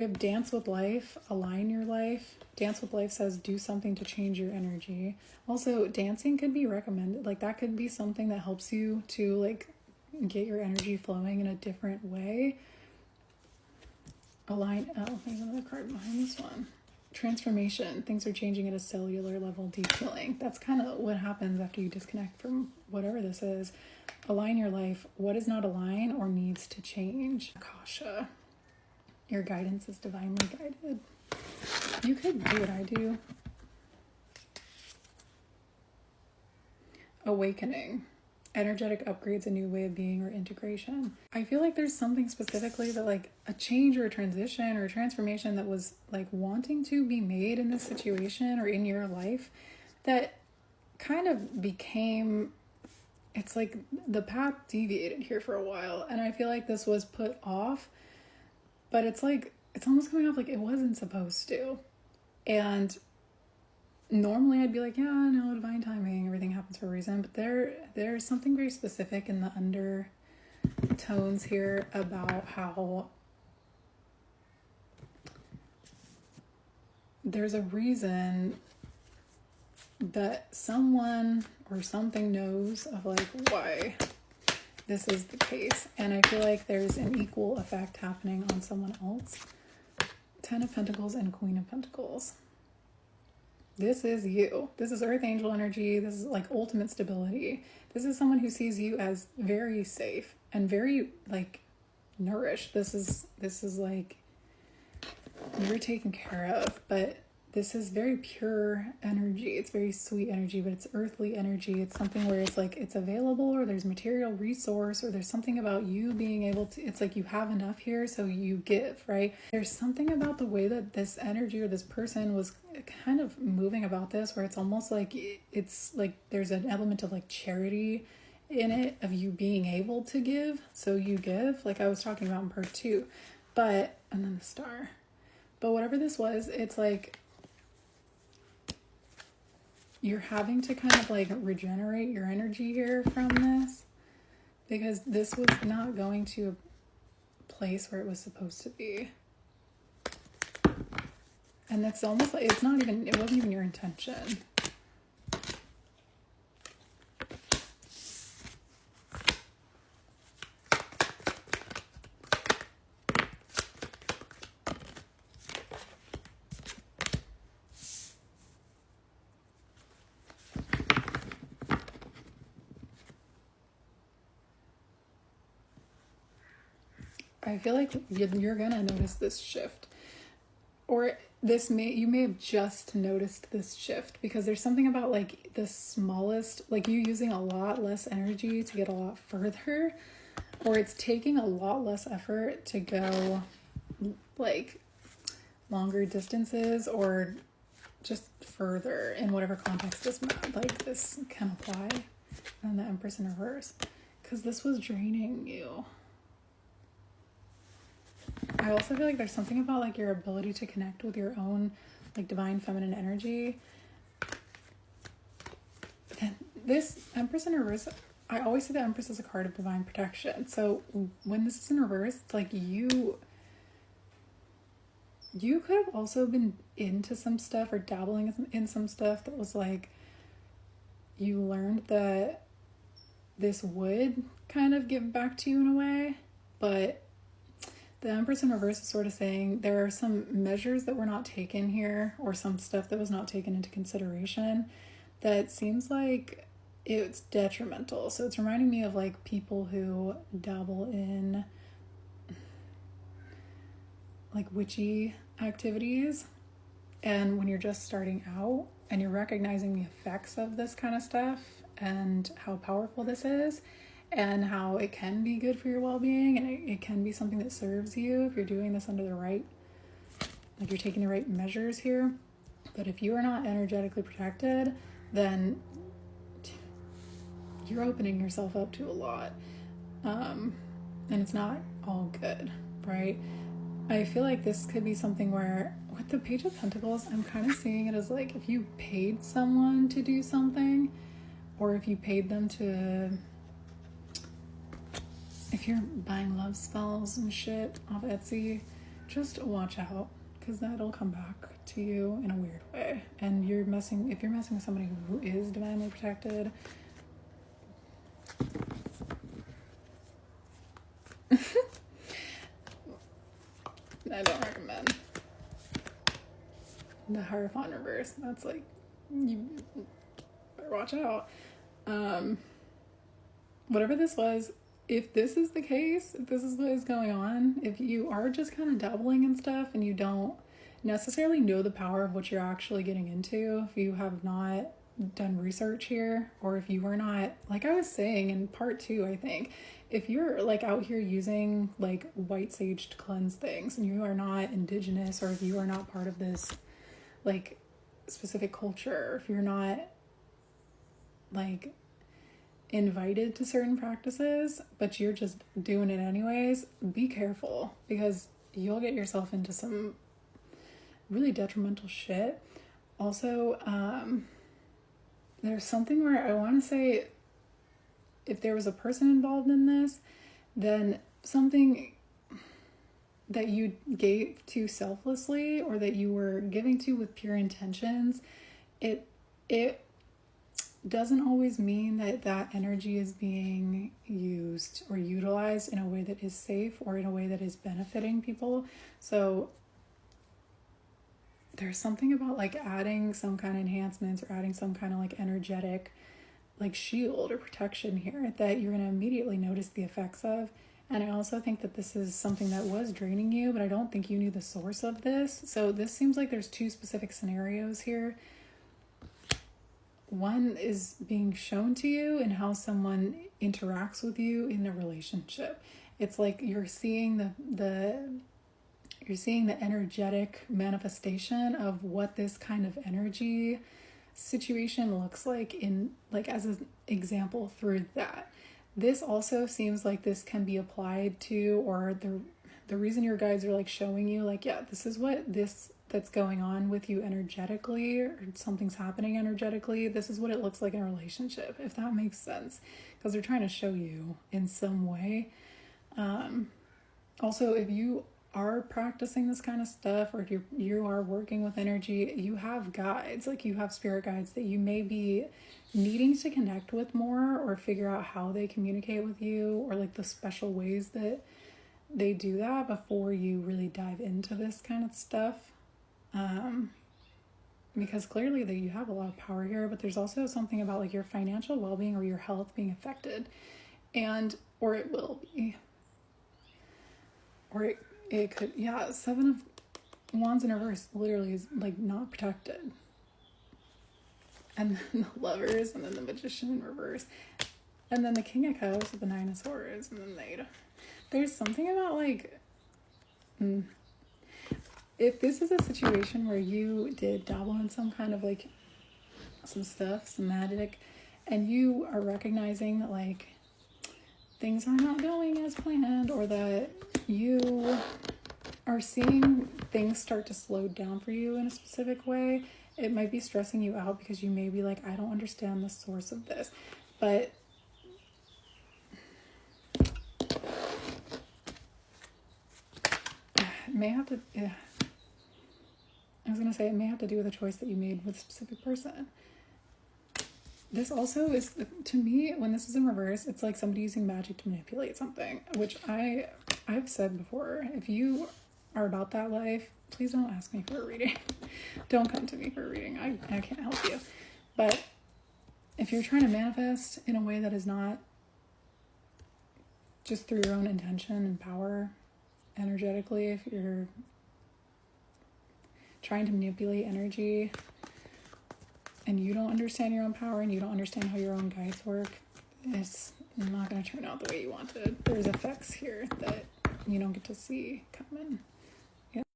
We have dance with life, align your life. Dance with life says do something to change your energy. Also, dancing could be recommended. Like that could be something that helps you to like get your energy flowing in a different way. Align. Oh, there's another card behind this one. Transformation. Things are changing at a cellular level. Deep healing. That's kind of what happens after you disconnect from whatever this is. Align your life. What is not aligned or needs to change? Akasha. Your guidance is divinely guided. You could do what I do. Awakening. Energetic upgrades, a new way of being, or integration. I feel like there's something specifically that like a change or a transition or a transformation that was like wanting to be made in this situation or in your life that kind of became, it's like the path deviated here for a while. And I feel like this was put off, but it's like, it's almost coming off like it wasn't supposed to. And normally I'd be like, yeah, no, divine timing, everything happens for a reason. But there's something very specific in the undertones here about how there's a reason that someone or something knows of like why this is the case. And I feel like there's an equal effect happening on someone else. 10 of Pentacles and Queen of Pentacles. This is you. This is Earth Angel energy. This is like ultimate stability. This is someone who sees you as very safe and very like nourished. This is like you're taken care of, but this is very pure energy. It's very sweet energy, but it's earthly energy. It's something where it's like it's available, or there's material resource, or there's something about you being able to, it's like you have enough here, so you give, right? There's something about the way that this energy or this person was kind of moving about this, where it's almost like it's like there's an element of like charity in it, of you being able to give, so you give, like I was talking about in part 2. But, and then the star. But whatever this was, it's like you're having to kind of like regenerate your energy here from this, because this was not going to a place where it was supposed to be. And that's almost like, it wasn't even your intention. I feel like you're gonna notice this shift, or you may have just noticed this shift, because there's something about like the smallest, like you using a lot less energy to get a lot further, or it's taking a lot less effort to go like longer distances or just further in whatever context this can apply. And the Empress in reverse, because this was draining you. I also feel like there's something about like your ability to connect with your own like divine feminine energy. This Empress in reverse, I always see the Empress as a card of divine protection. So when this is in reverse, it's like you could have also been into some stuff or dabbling in some stuff that was like, you learned that this would kind of give back to you in a way, but the Empress in reverse is sort of saying there are some measures that were not taken here, or some stuff that was not taken into consideration, that seems like it's detrimental. So it's reminding me of like people who dabble in like witchy activities, and when you're just starting out and you're recognizing the effects of this kind of stuff and how powerful this is, and how it can be good for your well-being, and it can be something that serves you if you're doing this under the right, like you're taking the right measures here. But if you are not energetically protected, then you're opening yourself up to a lot, and it's not all good, right? I feel like this could be something where with the Page of Pentacles, I'm kind of seeing it as like if you paid someone to do something, or if you paid them to, if you're buying love spells and shit off Etsy, just watch out, because that'll come back to you in a weird way. And if you're messing with somebody who is divinely protected, I don't recommend the Hierophant reverse. That's like, you better watch out. Whatever this was, if this is the case, if this is what is going on, if you are just kind of dabbling in stuff and you don't necessarily know the power of what you're actually getting into, if you have not done research here, or if you are not, like I was saying in part 2, I think, if you're like out here using like white sage to cleanse things and you are not indigenous, or if you are not part of this like specific culture, if you're not like invited to certain practices, but you're just doing it anyways, be careful, because you'll get yourself into some really detrimental shit. Also, there's something where I want to say, if there was a person involved in this, then something that you gave to selflessly, or that you were giving to with pure intentions, it doesn't always mean that that energy is being used or utilized in a way that is safe or in a way that is benefiting people. So there's something about like adding some kind of enhancements or adding some kind of like energetic like shield or protection here that you're going to immediately notice the effects of. And I also think that this is something that was draining you, but I don't think you knew the source of this. So this seems like there's 2 specific scenarios here. One is being shown to you in how someone interacts with you in a relationship. It's like you're seeing the energetic manifestation of what this kind of energy situation looks like, in like as an example through that. This also seems like this can be applied to, or the reason your guides are like showing you like, yeah, this is what that's going on with you energetically, or something's happening energetically. This is what it looks like in a relationship, if that makes sense, because they're trying to show you in some way. Also, if you are practicing this kind of stuff, or if you are working with energy, you have guides, like you have spirit guides that you may be needing to connect with more, or figure out how they communicate with you, or like the special ways that they do that before you really dive into this kind of stuff. Because clearly that you have a lot of power here, but there's also something about like your financial well-being or your health being affected, or it will be, or it could, yeah. 7 of Wands in reverse literally is like not protected, and then the Lovers, and then the Magician in reverse, and then the King of Cups with the 9 of Swords, and then there's something about like, if this is a situation where you did dabble in some kind of like some stuff, some magic, and you are recognizing that like things are not going as planned, or that you are seeing things start to slow down for you in a specific way, it might be stressing you out, because you may be like, I don't understand the source of this. But it may have to, yeah. I was going to say, it may have to do with a choice that you made with a specific person. This also is, to me, when this is in reverse, it's like somebody using magic to manipulate something, which I've said before. If you are about that life, please don't ask me for a reading. Don't come to me for a reading. I can't help you. But if you're trying to manifest in a way that is not just through your own intention and power energetically, if you're trying to manipulate energy and you don't understand your own power and you don't understand how your own guides work, it's not going to turn out the way you wanted. There's effects here that you don't get to see coming.